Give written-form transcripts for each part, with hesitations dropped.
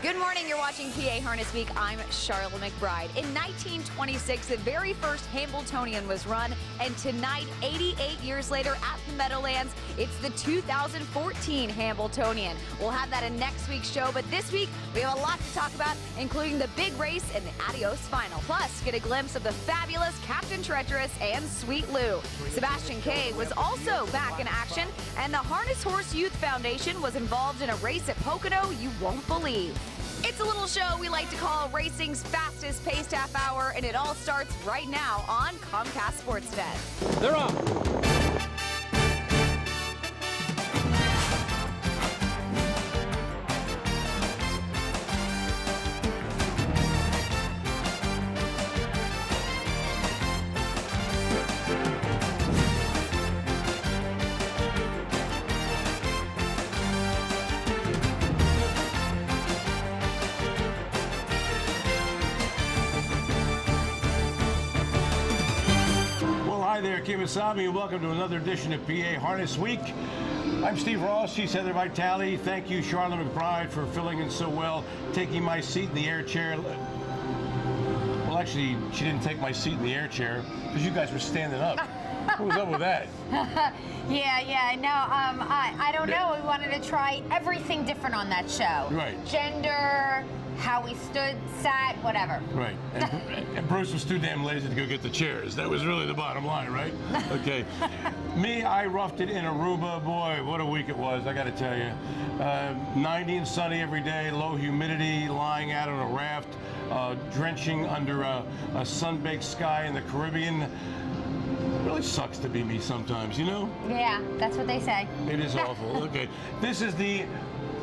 Good morning, you're watching PA Harness Week. I'm Sharla McBride. In 1926, the very first Hambletonian was run, and tonight, 88 years later at the Meadowlands, it's the 2014 Hambletonian. We'll have that in next week's show, but this week, we have a lot to talk about, including the big race and the Adios final. Plus, get a glimpse of the fabulous Captain Treacherous and Sweet Lou. Sebastian K was also back in action, and the Harness Horse Youth Foundation was involved in a race at Pocono you won't believe. It's a little show we like to call racing's fastest paced half hour, and it all starts right now on Comcast Sportsnet. They're off. Hi there, Kimasabi, and welcome to another edition of PA Harness Week. I'm Steve Ross, she's Heather Vitale. Thank you, Sharla McBride, for filling in so well, taking my seat in the air chair. Well, actually, she didn't take my seat in the air chair because you guys were standing up. What was up with that? I don't know. We wanted to try everything different on that show. Right. Gender, how we stood, sat, whatever. Right. And Bruce was too damn lazy to go get the chairs. That was really the bottom line, right? Okay. Me, I roughed it in Aruba. Boy, what a week it was, I got to tell you. 90 and sunny every day, low humidity, lying out on a raft, drenching under a sun-baked sky in the Caribbean. It really sucks to be me sometimes, you know? Yeah, that's what they say. It is awful. Okay. This is the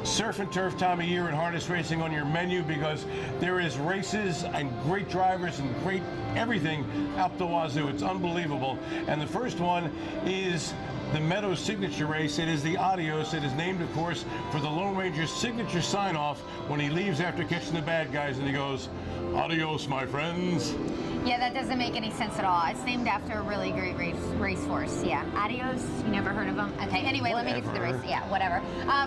surf and turf time of year in harness racing on your menu because there is races and great drivers and great everything out the wazoo. It's unbelievable. And the first one is the Meadows signature race. It is the Adios. It is named, of course, for the Lone Ranger's signature sign-off when he leaves after catching the bad guys and he goes, "Adios, my friends." Yeah, that doesn't make any sense at all. It's named after a really great racehorse. Yeah, Adios. You never heard of them? Okay. Anyway, Whatever. Let me get to the race. Yeah, whatever.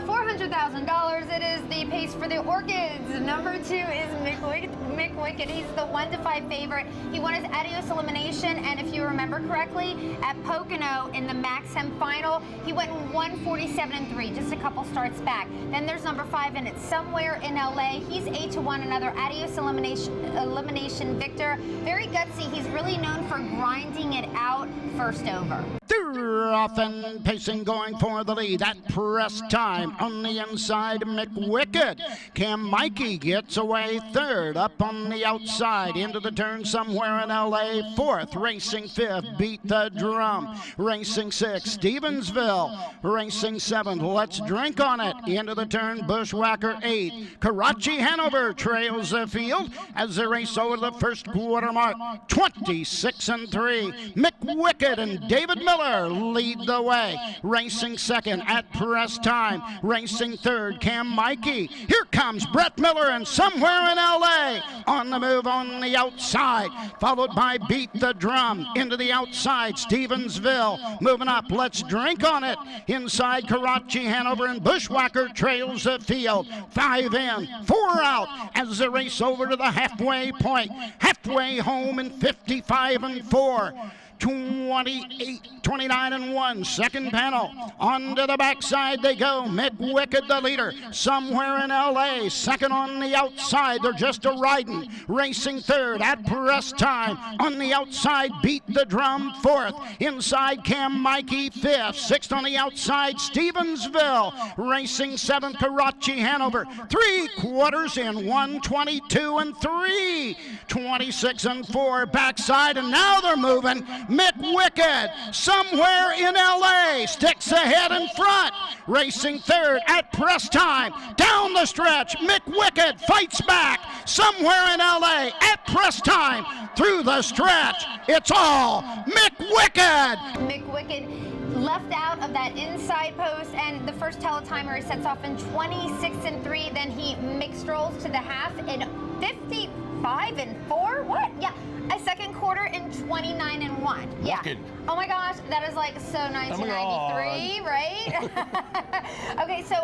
$400,000. It is the pace for the Orchids. Number 2 is McWicked. He's the 1-5 favorite. He won his Adios elimination, and if you remember correctly, at Pocono in the Maxim final, he went 147-3, just a couple starts back. Then there's number 5, and it's somewhere in LA. He's 8-1, another Adios elimination victor. Very gutsy. He's really known for grinding it out first over. They're off and pacing, going for the lead. At press time on the inside, McWicked. Cam Mikey gets away third. Up on the outside, into the turn somewhere in LA. Fourth, racing fifth, Beat the Drum. Racing sixth, Stevensville. Racing seventh, Let's Drink on It. Into the turn, Bushwhacker eighth. Karachi Hanover trails the field as they race over the first quarter mark. 26-3. McWicked and David Miller lead the way. Racing second at press time. Racing third, Cam Mikey. Here comes Brett Miller and somewhere in LA. On the move on the outside. Followed by Beat the Drum. Into the outside, Stevensville. Moving up, Let's Drink on It. Inside, Karachi Hanover and Bushwhacker trails the field. 5 in, 4 out as they race over to the halfway point. Halfway home in 55-4. 29-1, second panel. Onto the backside they go. McWicked the leader, somewhere in LA. Second on the outside, they're just a riding. Racing third at press time. On the outside, Beat the Drum fourth. Inside, Cam Mikey fifth. Sixth on the outside, Stevensville. Racing seventh, Karachi Hanover. 3 quarters in 1:22-3. 26-4 backside, and now they're moving. McWicked, somewhere in LA, sticks ahead in front. Racing third at press time. Down the stretch, McWicked fights back. Somewhere in LA at press time. Through the stretch, it's all McWicked. McWicked left out of that inside post, and the first teletimer he sets off in 26-3. Then he mixed rolls to the half in 54 5-4. What? Yeah. A second quarter in 29-1. Yeah. Wicked. Oh my gosh, that is like so 1993, right? Okay, so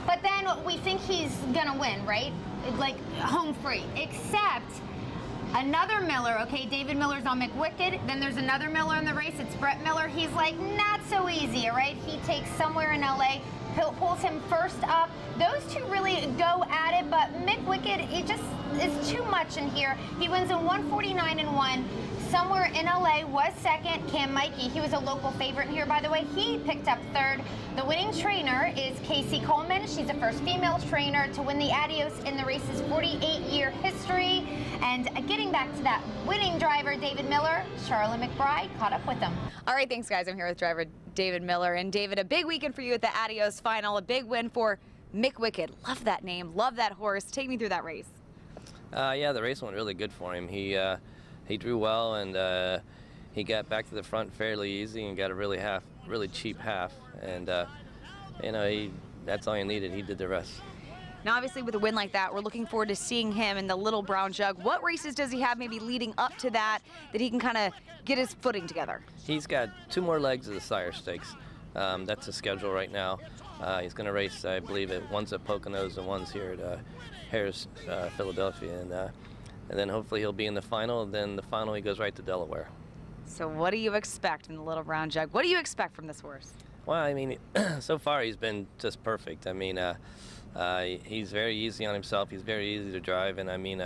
but then we think he's gonna win, right? Like home free, except another Miller. Okay, David Miller's on McWicked. Then there's another Miller in the race. It's Brett Miller. He's like not so easy, all right? He takes somewhere in LA. Pulls him first up. Those two really go at it, but McWicked, it just is too much in here. He wins in 149-1. Somewhere in LA was second. Cam Mikey, he was a local favorite here, by the way. He picked up third. The winning trainer is Casie Coleman. She's the first female trainer to win the Adios in the race's 48-year history. And getting back to that winning driver, David Miller, Sharla McBride caught up with him. All right, thanks, guys. I'm here with driver David Miller. And David, a big weekend for you at the Adios final, a big win for McWicked. Love that name, love that horse. Take me through that race. Yeah, the race went really good for him. He drew well, and he got back to the front fairly easy and got a really cheap half. And you know, that's all he needed. He did the rest. Now, obviously, with a win like that, we're looking forward to seeing him in the Little Brown Jug. What races does he have maybe leading up to that he can kind of get his footing together? He's got 2 more legs of the Sire Stakes. That's the schedule right now. He's going to race, I believe, one's at Poconos and one's here at Harris, Philadelphia. And then hopefully he'll be in the final. And then the final, he goes right to Delaware. So what do you expect in the Little Brown Jug? What do you expect from this horse? Well, I mean, so far he's been just perfect. I mean, he's very easy on himself. He's very easy to drive, and I mean,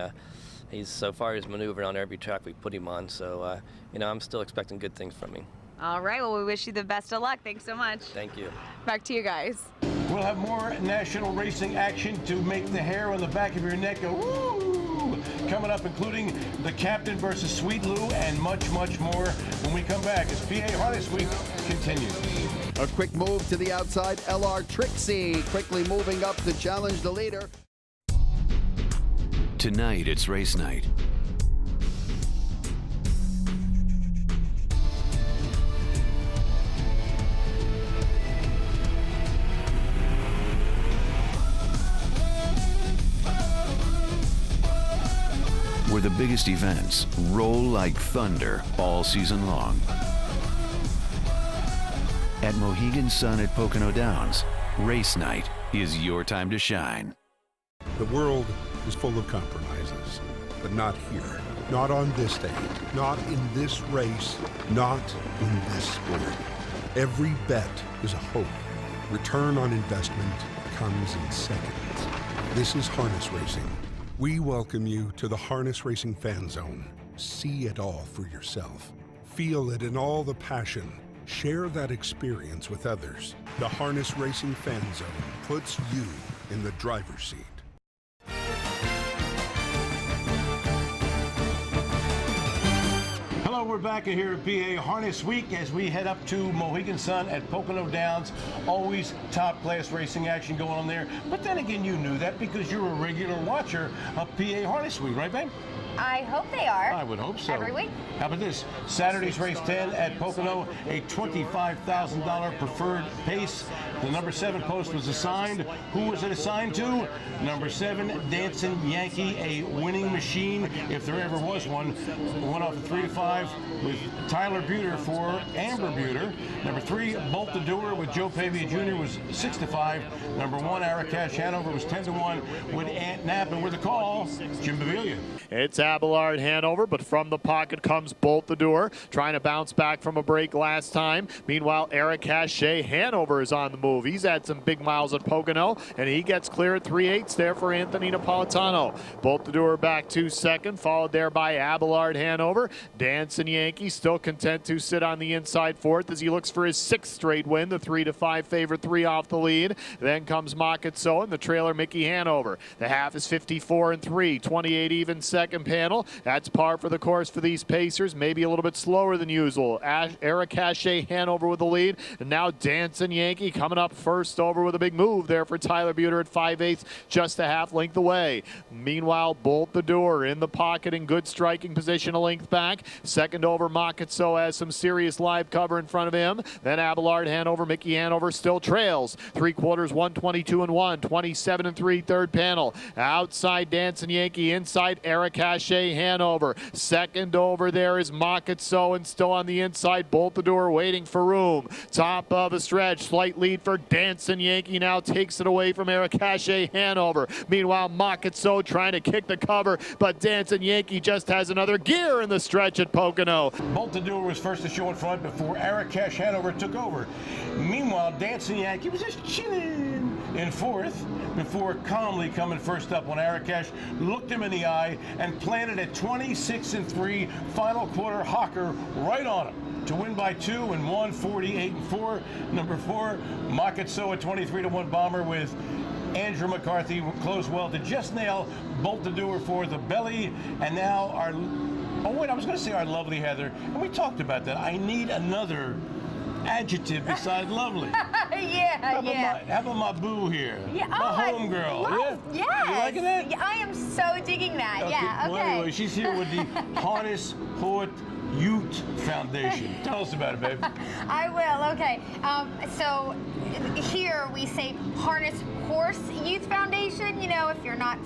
so far he's maneuvered on every track we put him on. So, you know, I'm still expecting good things from him. All right, well, we wish you the best of luck. Thanks so much. Thank you. Back to you guys. We'll have more national racing action to make the hair on the back of your neck go woo, coming up, including the Captain versus Sweet Lou and much, much more when we come back as PA Harness Week continues. A quick move to the outside. LR Trixie quickly moving up to challenge the leader. Tonight it's race night. Where the biggest events roll like thunder all season long. At Mohegan Sun at Pocono Downs, race night is your time to shine. The world is full of compromises, but not here. Not on this day, not in this race, not in this sport. Every bet is a hope. Return on investment comes in seconds. This is harness racing. We welcome you to the Harness Racing Fan Zone. See it all for yourself. Feel it in all the passion. Share that experience with others. The Harness Racing Fan Zone puts you in the driver's seat. Hello, we're back here at PA Harness Week as we head up to Mohegan Sun at Pocono Downs. Always top-class racing action going on there. But then again, you knew that because you're a regular watcher of PA Harness Week, right, babe? I hope they are. I would hope so. Every week. How about this? Saturday's race 10 at Pocono, a $25,000 preferred pace. The number 7 post was assigned. Who was it assigned to? Number 7, Dancin Yankee, a winning machine, if there ever was one. Went off at 3 to 5 with Tyler Buter for Amber Buter. Number 3, Bolt the Doer with Joe Pavia Jr. was 6 to 5. Number 1, Arakash Hanover was 10 to 1 with Ant Knapp. And with the call, Jim Baviglia. It's Abelard Hanover, but from the pocket comes Bolt the Doer, trying to bounce back from a break last time. Meanwhile, Eric Cachet Hanover is on the move. He's had some big miles at Pocono, and he gets clear at 3/8 there for Anthony Napolitano. Bolt the Doer back 2 second, followed there by Abelard Hanover. Dancin Yankee still content to sit on the inside 4th as he looks for his 6th straight win, the 3 to 5 favorite, 3 off the lead. Then comes Makatso and the trailer Mickey Hanover. The half is 54 and 3, 28 even second panel. That's par for the course for these Pacers, maybe a little bit slower than usual. Eric Cachet Hanover with the lead, and now Dancin Yankee coming up first over with a big move there for Tyler Buter at 5/8, just a half length away. Meanwhile, Bolt the Doer in the pocket in good striking position, a length back. Second over, Makatso has some serious live cover in front of him. Then Abelard Hanover, Mickey Hanover still trails. 3/4, 122 and 1, 27 and 3, third panel. Outside Dancin Yankee, inside Eric Cachet Casie Hanover. Second over there is Makatso, and still on the inside, Boltador waiting for room. Top of the stretch, slight lead for Dancin Yankee now takes it away from Casie Hanover. Meanwhile, Makatso trying to kick the cover, but Dancin Yankee just has another gear in the stretch at Pocono. Boltador was first to show in front before Casie Hanover took over. Meanwhile, Dancin Yankee was just chilling in fourth before calmly coming first up when Casie looked him in the eye and planted a 26-3 final quarter hawker right on him to win by 2 and 1, 48-4. Number 4, Makatso, a 23-1 bomber with Andrew McCarthy closed well to just nail Boltador for the belly. And now our, oh wait, I was going to say our lovely Heather, and we talked about that. I need another adjective beside lovely. How about my boo here? Yeah, my homegirl. Yes. You liking that? I am so digging that. Okay. Yeah, okay. Well, anyway, she's here with the Harness Hort Ute Foundation. Tell us about it, babe. I will, okay. So here we say Harness Horse Youth Foundation, you know, if you're not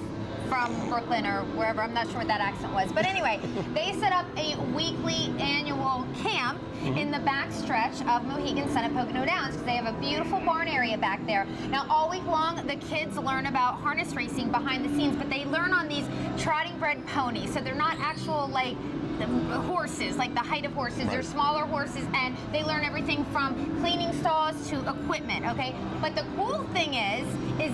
from Brooklyn or wherever, I'm not sure what that accent was. But anyway, they set up a weekly annual camp in the back stretch of Mohegan Sun at Pocono Downs because they have a beautiful barn area back there. Now, all week long, the kids learn about harness racing behind the scenes, but they learn on these trotting bred ponies, so they're not actual, like, the horses, like the height of horses. Right. They're smaller horses, and they learn everything from cleaning stalls to equipment, okay? But the cool thing is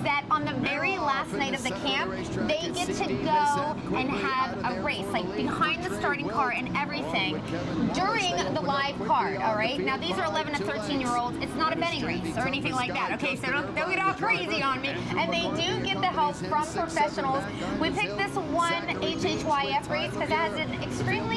that on the very last night of the camp, they get to go and have a race, like behind the starting car and everything, during the live card, all right? Now, these are 11 to 13-year-olds. It's not a betting race or anything like that, okay? So don't get all crazy on me. And they do get the help from professionals. We picked this one HHYF race because it has an extremely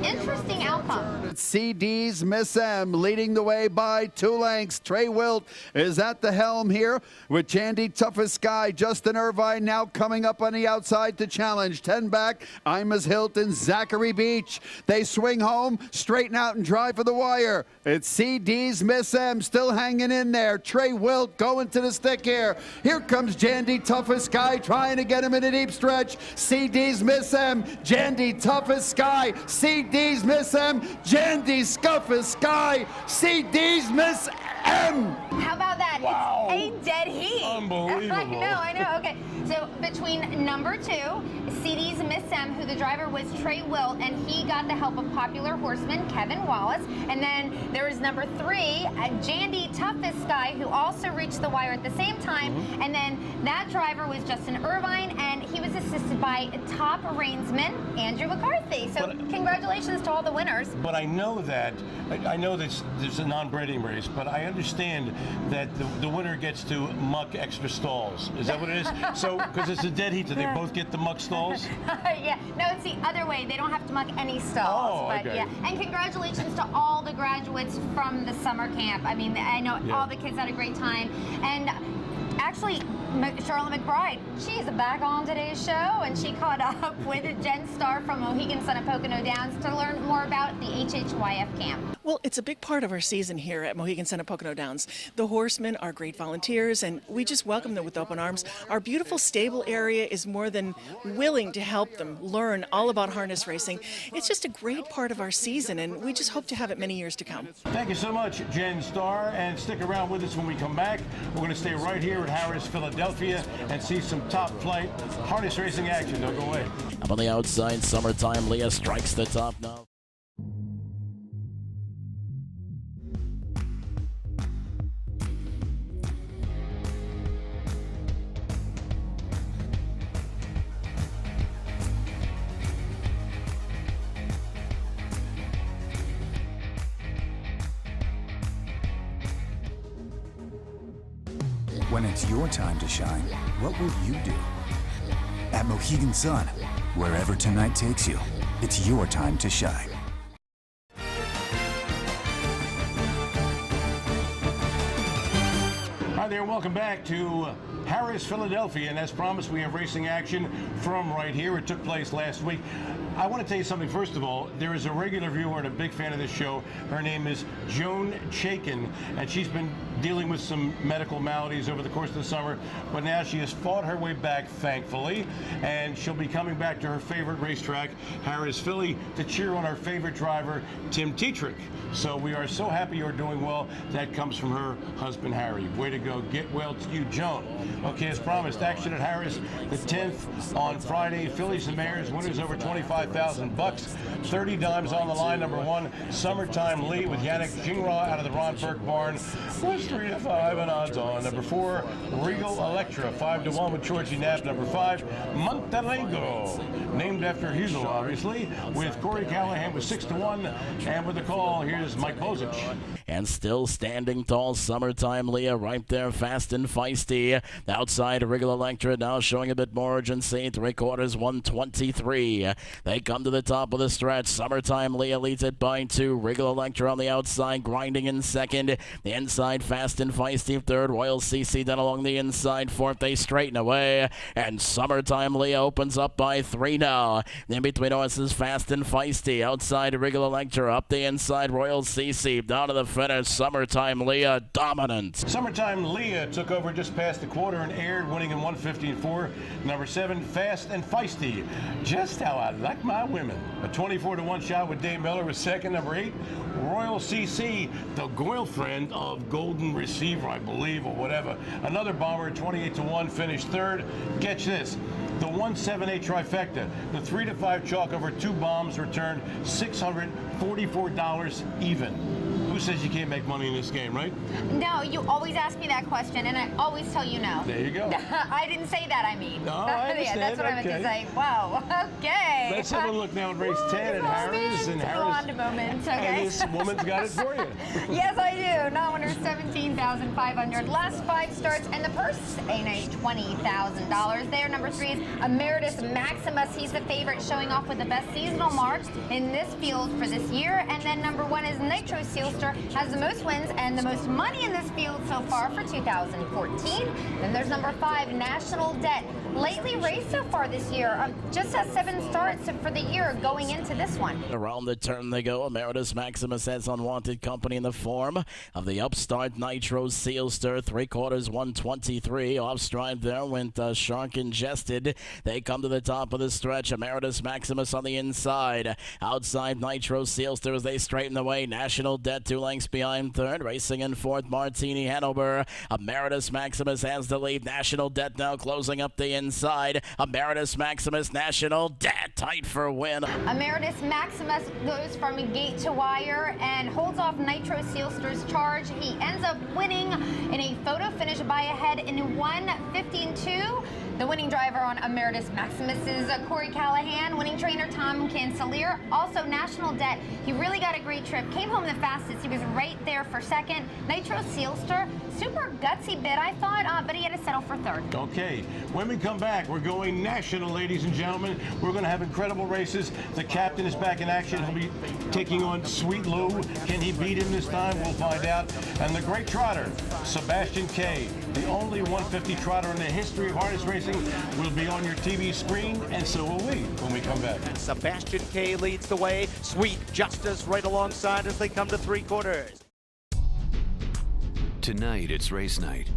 interesting outcome. CD's Miss M leading the way by 2 lengths. Trey Wilt is at the helm here with Jandy Toughest Guy. Justin Irvine now coming up on the outside to challenge. 10 back, Imus Hilton, Zachary Beach. They swing home, straighten out and drive for the wire. It's CD's Miss M still hanging in there. Trey Wilt going to the stick here. Here comes Jandy Toughest Guy trying to get him in a deep stretch. CD's Miss M, Jandy Toughest Guy. CD's Miss M, Jandy Scuffest Sky, CD's Miss M. How about that? Wow. It's a dead heat. Unbelievable. I know. Okay, so between number 2, CD's Miss M, who the driver was Trey Wilt, and he got the help of popular horseman Kevin Wallace. And then there was number 3, Jandy Toughest Sky, who also reached the wire at the same time. And then that driver was Justin Irvine, and he was assisted by top reinsman Andrew McCarthy. So congratulations to all the winners. But I know that there's a non-breeding race, but I understand that the winner gets to muck extra stalls. Is that what it is? So, because it's a dead heat, do they both get to muck stalls? Yeah, no, it's the other way. They don't have to muck any stalls. Oh, but okay. Yeah, and congratulations to all the graduates from the summer camp. I mean, I know all the kids had a great time. And actually, Sharla McBride, she's back on today's show, and she caught up with Jen Starr from Mohegan Sun at Pocono Downs to learn more about the HHYF camp. Well, it's a big part of our season here at Mohegan Sun at Pocono Downs. The horsemen are great volunteers, and we just welcome them with open arms. Our beautiful stable area is more than willing to help them learn all about harness racing. It's just a great part of our season, and we just hope to have it many years to come. Thank you so much, Jen Starr, and stick around with us when we come back. We're going to stay right here at Harris, Philadelphia, and see some top-flight harness racing action. Don't go away. Up on the outside, Summertime Lea strikes the top now. When it's your time to shine, what will you do? At Mohegan Sun, wherever tonight takes you, it's your time to shine. Hi there, welcome back to Harris, Philadelphia, and as promised, we have racing action from right here. It took place last week. I want to tell you something. First of all, there is a regular viewer and a big fan of this show. Her name is Joan Chaikin, and she's been dealing with some medical maladies over the course of the summer, but now she has fought her way back, thankfully, and she'll be coming back to her favorite racetrack, Harris Philly, to cheer on our favorite driver, Tim Tetrick. So we are so happy you're doing well. That comes from her husband, Harry. Way to go. Get well to you, Joan. Okay, as promised, action at Harris the 10th on Friday. Phillies and Mares, winners over $25,000. 30 dimes on the line. Number 1, Summertime Lea with Yannick Gingras out of the Ron Burke barn. Was 3 to 5 and odds on. Number 4, Regal Electra, 5 to 1 with Georgie Knapp. Number 5, Montelego, named after Hugo, obviously, with Corey Callahan with 6 to 1. And with the call, here's Mike Bozich. And still standing tall, Summertime Lea right there, fast and feisty. Outside, Regal Electra now showing a bit more urgency. 3/4, 123. They come to the top of the stretch. Summertime Lea leads it by 2. Regal Electra on the outside, grinding in second. The inside, fast and feisty, third. Royal CC down along the inside. Fourth, they straighten away. And Summertime Lea opens up by 3 now. In between horses, fast and feisty. Outside, Regal Electra. Up the inside, Royal CC. Down to the finish, Summertime Lea dominant. Summertime Lea took over just past the quarter and aired, winning in 1:15.4. Number 7, Fast and Feisty. Just how I like my women. A 24 to 1 shot with Dave Miller was second. Number 8, Royal CC, the girlfriend of Golden Receiver, I believe, or whatever. Another bomber, 28 to 1, finished third. Catch this. The 178 trifecta, the 3 to 5 chalk over 2 bombs returned $644 even. Who says you can't make money in this game, right? No, you always ask me that question, and I always tell you no. There you go. I didn't say that, I mean. No, I understand. Yeah, that's what I meant to say. Wow, okay. Let's have a look now at race 10 at Harris. And Harris. A moment, okay. And this woman's got it for you. Yes, I do. Not winner, $17,500. Last 5 starts, and the purse, a nice $20,000 there. Number 3 is Emeritus Maximus. He's the favorite, showing off with the best seasonal marks in this field for this year. And then number 1 is Nitro Sealster, has the most wins and the most money in this field so far for 2014. Then there's number 5, National Debt. Lately raced so far this year, just has 7 starts for the year going into this one. Around the turn they go. Emeritus Maximus has unwanted company in the form of the upstart Nitro Sealster. 3/4, 123. Off stride there went Shark Ingested. They come to the top of the stretch. Emeritus Maximus on the inside. Outside Nitro Sealster as they straighten away. National Debt 2 lengths behind third. Racing in fourth, Martini Hanover. Emeritus Maximus has the lead. National Debt now closing up the inside. Emeritus Maximus, National Debt tight for a win. Emeritus Maximus goes from gate to wire and holds off Nitro Sealster's charge. He ends up winning in a photo finish by a head in 1:15.2. The winning driver on Emeritus Maximus is Corey Callahan. Winning trainer Tom Cancelier. Also National Debt. He really got a great trip. Came home the fastest. He was right there for second. Nitro Sealster, super gutsy bid, I thought, but he had to settle for third. Okay, when we come back, we're going national, ladies and gentlemen. We're going to have incredible races. The captain is back in action. He'll be taking on Sweet Lou. Can he beat him this time? We'll find out. And the great trotter, Sebastian K., the only 150 trotter in the history of harness racing, will be on your TV screen, and so will we when we come back. And Sebastian K. leads the way. Sweet Justice right alongside as they come to 3/4. Tonight it's race night.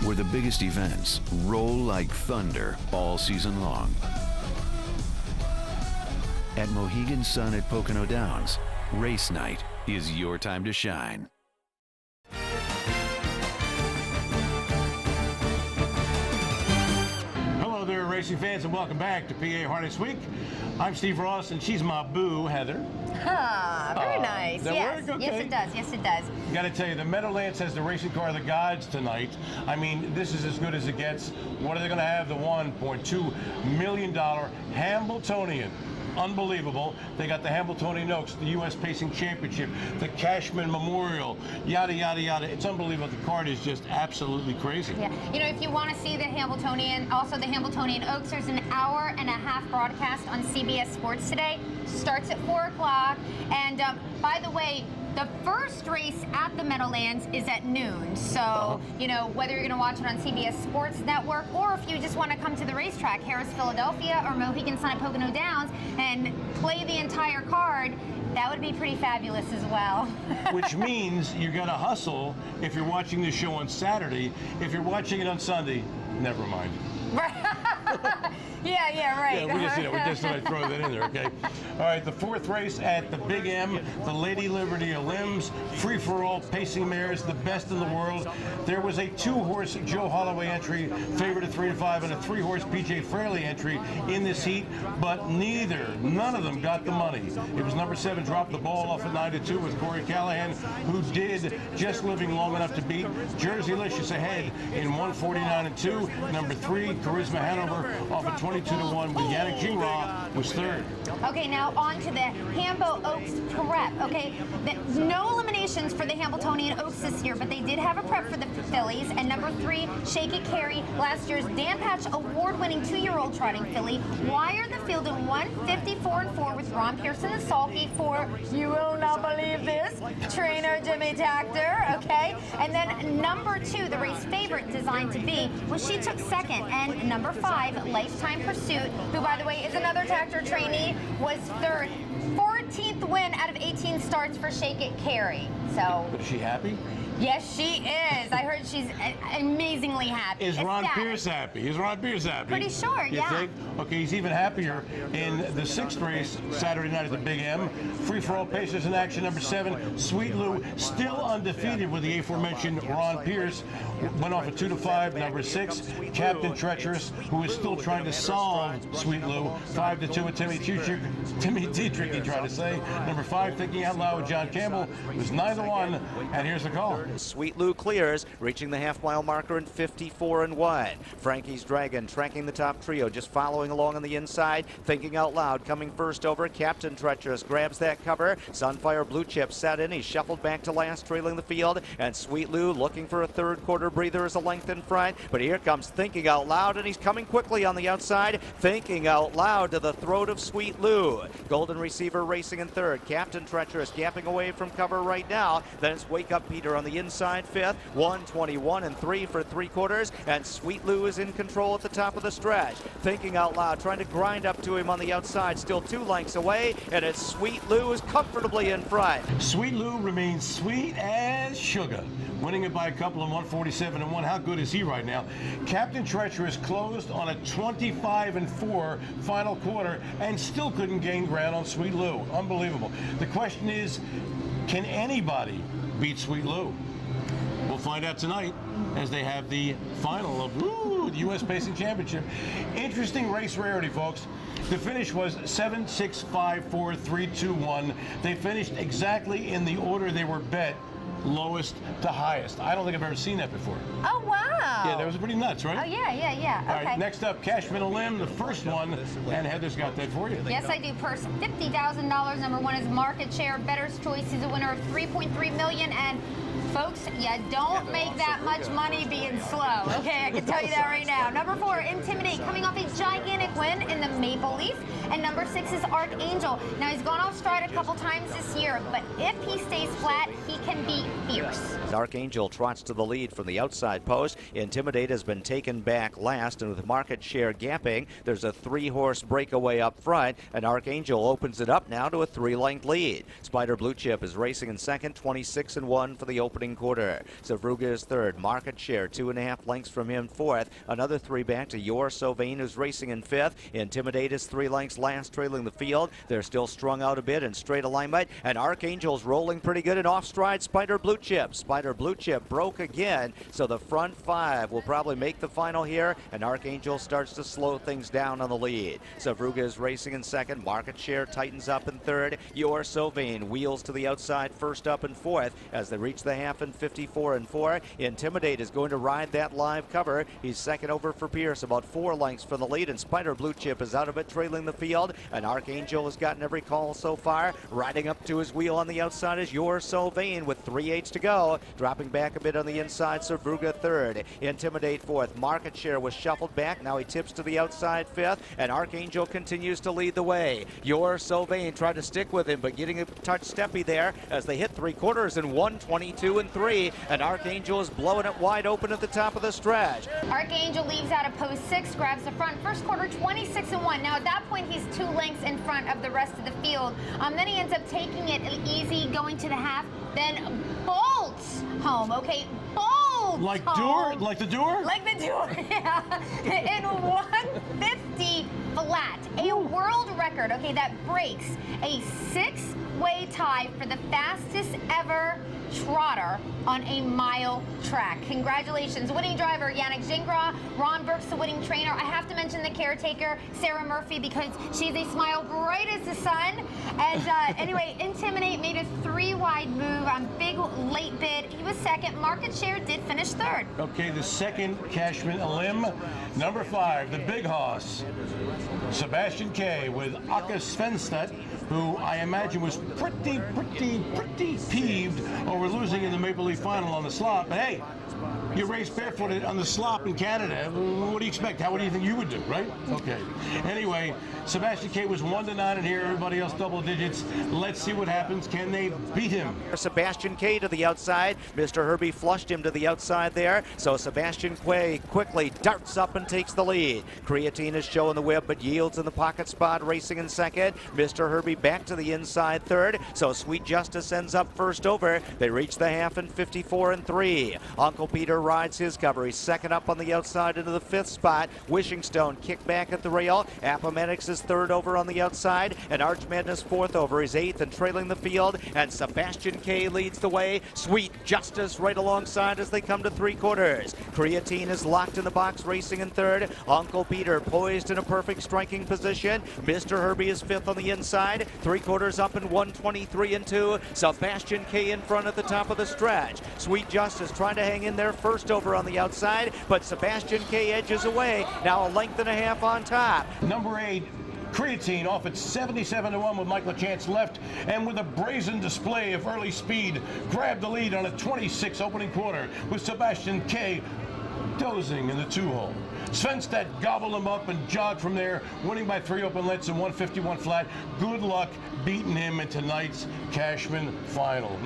Where the biggest events roll like thunder all season long. At Mohegan Sun at Pocono Downs, race night is your time to shine. Hello there, racing fans, and welcome back to PA Harness Week. I'm Steve Ross, and she's my boo, Heather. Very nice. Yes. Okay. Yes, it does. Yes, it does. Got to tell you, the Meadowlands has the racing car of the gods tonight. I mean, this is as good as it gets. What are they going to have? The $1.2 million Hambletonian. Unbelievable. They got the Hambletonian Oaks, the U.S. Pacing Championship, the Cashman Memorial, yada, yada, yada. It's unbelievable. The card is just absolutely crazy. Yeah. You know, if you want to see the Hambletonian, also the Hambletonian Oaks, there's an hour-and-a-half broadcast on CBS Sports today. Starts at 4 o'clock. And by the way, The first race at the Meadowlands is at noon. So, you know, whether you're going to watch it on CBS Sports Network or if you just want to come to the racetrack, Harris, Philadelphia, or Mohegan Sun at Pocono Downs, and play the entire card, that would be pretty fabulous as well. Which means you got to hustle if you're watching the show on Saturday. If you're watching it on Sunday, never mind. Yeah, right. Yeah, we just thought I'd throw that in there, okay? All right, the fourth race at the Big M, the Lady Liberty elims, free-for-all pacing mares, the best in the world. There was a 2-horse Joe Holloway entry, favored at 3-5, and a 3-horse PJ Fraley entry in this heat, but none of them got the money. It was number 7, dropped the ball off at 9-2 with Corey Callahan, who did just living long enough to beat Jerseylicious ahead in 149-2. Number 3, Charisma Hanover off at 22-1 with Yannick Gingras was 3rd. Okay, now on to the Hambo Oaks prep. Okay, no eliminations for the Hambletonian Oaks this year, but they did have a prep for the fillies. And number 3, Shake It Carry, last year's Dan Patch award-winning 2-year-old trotting filly. Wired the field in 154-4 with Ron Pearson and Sulky for, you will not believe this, trainer Jimmy Tactor. Okay, and then number 2, the race favorite Designed to Be, she took 2nd, and number 5, Lifetime Pursuit, who by the way is another Tactor trainee, was 3rd. 14th win out of 18 starts for Shake It Carry. So. Is she happy? Yes, she is. I heard she's amazingly happy. Is Ron Pierce happy? Is Ron Pierce happy? Pretty sure, you yeah. Think? Okay, he's even happier in the 6th race Saturday night at the Big M. Free-for-all pacers in action. Number 7, Sweet Lou, still undefeated with the aforementioned Ron Pierce. Went off at 2-5. Number 6, Captain Treacherous, who is still trying to solve Sweet Lou. 5-2 with Timmy Dietrich, he tried to say. Number 5, Thinking Out Loud with John Campbell, was 9-1. And here's the call. Sweet Lou clears, reaching the half-mile marker in 54-1. Frankie's Dragon tracking the top trio, just following along on the inside. Thinking Out Loud coming first over. Captain Treacherous grabs that cover. Sunfire Blue Chip set in. He's shuffled back to last, trailing the field. And Sweet Lou looking for a 3rd quarter breather as a length in front. But here comes Thinking Out Loud, and he's coming quickly on the outside. Thinking Out Loud to the throat of Sweet Lou. Golden Receiver racing in 3rd. Captain Treacherous gapping away from cover right now. Then it's Wake Up Peter on the inside 5th, 1:21-3 for 3 quarters, and Sweet Lou is in control at the top of the stretch. Thinking Out Loud, trying to grind up to him on the outside, still 2 lengths away, and it's Sweet Lou is comfortably in front. Sweet Lou remains sweet as sugar, winning it by a couple of 147-1. How good is he right now? Captain Treacherous closed on a 25-4 final quarter and still couldn't gain ground on Sweet Lou. Unbelievable. The question is, can anybody beat Sweet Lou? We'll find out tonight as they have the final of the U.S. Pacing Championship. Interesting race rarity, folks. The finish was 7, 6, 5, 4, 3, 2, 1. They finished exactly in the order they were bet, lowest to highest. I don't think I've ever seen that before. Oh, wow. Yeah, that was pretty nuts, right? Oh, yeah. All Okay. right, next up, Cashman Elim, the first one, and Heather's got that for you. Yes, I do. Purse $50,000. Number 1 is Market Share. Bettor's Choice. He's a winner of $3.3 million. And folks, you don't make that much money being slow. Okay, I can tell you that right now. Number 4, Intimidate, coming off a gigantic win in the Maple Leaf. And number 6 is Archangel. Now, he's gone off stride a couple times this year, but if he stays flat, he can be fierce. Archangel trots to the lead from the outside post. Intimidate has been taken back last, and with Market Share gapping, there's a 3-horse breakaway up front, and Archangel opens it up now to a 3-length lead. Spider Blue Chip is racing in 2nd, 26-1 for the opening quarter. Savruga is 3rd. Market Share 2.5 lengths from him 4th. Another 3 back to Your Sylvain, who's racing in 5th. Intimidate is 3 lengths last, trailing the field. They're still strung out a bit in straight alignment, and Archangel's rolling pretty good in off stride. Spider Blue Chip. Spider Blue Chip broke again, so the front 5 will probably make the final here, and Archangel starts to slow things down on the lead. Savruga is racing in 2nd. Market Share tightens up in 3rd. Your Sylvain wheels to the outside, first up in 4th as they reach the half in 54-4. Intimidate is going to ride that live cover. He's 2nd over for Pierce, about 4 lengths from the lead, and Spider Blue Chip is out of it, trailing the field. field. And Archangel has gotten every call so far. Riding up to his wheel on the outside is You're So Vain with 3/8 to go. Dropping back a bit on the inside, Servuga third. Intimidate fourth. Market Share was shuffled back. Now he tips to the outside fifth. And Archangel continues to lead the way. You're So Vain tried to stick with him, but getting a touch steppy there as they hit 3/4 in 1:22 and 3. And Archangel is blowing it wide open at the top of the stretch. Archangel leaves out of post 6, grabs the front. First quarter, 26 and 1. Now at that point, he's 2 lengths in front of the rest of the field. Then he ends up taking it easy, going to the half, then bolts home. Okay, bolts Like home. Like the door? Like the door, yeah. In 150 flat, a world record. Okay, that breaks a 6-way tie for the fastest ever trotter on a mile track. Congratulations, winning driver Yannick Gingras, Ron Burke's the winning trainer. I have to mention the caretaker, Sarah Murphy, because she's a smile bright as the sun. And anyway, Intimidate made a 3-wide move on big late bid. He was second. Market Share did finish third. Okay, the second Cashman elim, number 5, the big hoss, Sebastian K with Akka Svenstedt, who I imagine was pretty peeved over losing in the Maple Leaf Final on the slop. But hey, you race barefooted on the slop in Canada. What do you expect? What do you think you would do, right? Okay. Anyway, Sebastian K was 1-9 in here. Everybody else double digits. Let's see what happens. Can they beat him? Sebastian K to the outside. Mr. Herbie flushed him to the outside there. So Sebastian K quickly darts up and takes the lead. Creatine is showing the whip, but yields in the pocket spot, racing in second. Mr. Herbie back to the inside third. So Sweet Justice ends up first over. They reach the half in 54 and 3. Uncle Peter rides his cover. He's second up on the outside into the 5th spot. Wishing Stone kicked back at the rail. Appomattox is third over on the outside, and Arch Madness 4th over. He's 8th and trailing the field, and Sebastian K leads the way. Sweet Justice right alongside as they come to 3/4. Creatine is locked in the box, racing in third. Uncle Peter poised in a perfect striking position. Mr. Herbie is 5th on the inside. 3/4 up in 1:23 and 2. Sebastian K in front at the top of the stretch. Sweet Justice trying to hang in there first over on the outside, but Sebastian K edges away. Now a length and a half on top. Number 8, Creatine off at 77-1 with Michael Chance left, and with a brazen display of early speed, grabbed the lead on a 26 opening quarter with Sebastian K dozing in the 2-hole. Svenstedt gobbled him up and jogged from there, winning by 3 open lets and 151 flat. Good luck beating him in tonight's Cashman final.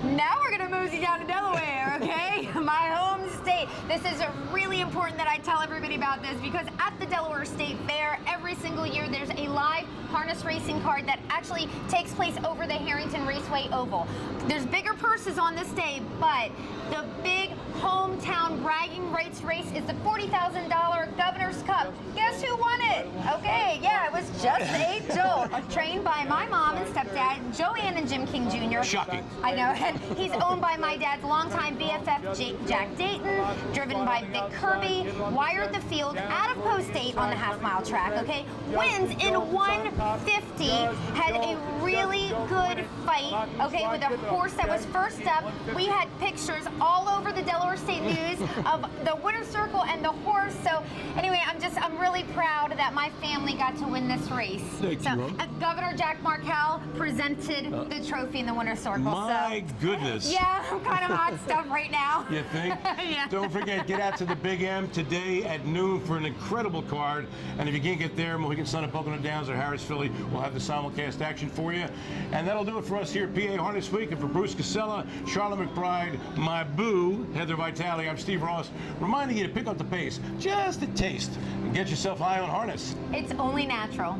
Now we're gonna mosey down to Delaware, okay? My home state. This is really important that I tell everybody about this, because at the Delaware State Fair, every single year there's a live harness racing card that actually takes place over the Harrington Raceway Oval. There's bigger purses on this day, but the big hometown bragging rights race is the $40,000 Governor's Cup. Guess who won it? Okay, yeah, it was Just A Jolt, trained by my mom and stepdad, Joanne and Jim King Jr. Shocking. I know, and he's owned by my dad's longtime BFF, Jack Dayton, driven by Vic Kirby, wired the field out of post 8 on the half-mile track, okay? Wins in 150, had a really good fight, okay, with a horse that was first up. We had pictures all over the Delaware State News of the winner's circle and the horse. So anyway, I'm really proud that my family got to win this race. Thank you. Governor Jack Markell presented the trophy in the winner's circle. My goodness. Yeah, I'm kind of hot stuff right now. You think? Yeah. Don't forget, get out to the Big M today at noon for an incredible card. And if you can't get there, Mohegan Sun at Pocono Downs or Harris Philly will have the simulcast action for you. And that'll do it for us here at PA Harness Week. And for Bruce Casella, Sharla McBride, my boo, Heather Vitale, I'm Steve Ross, reminding you to pick up the pace, just a taste, and get yourself high on harness. It's only natural.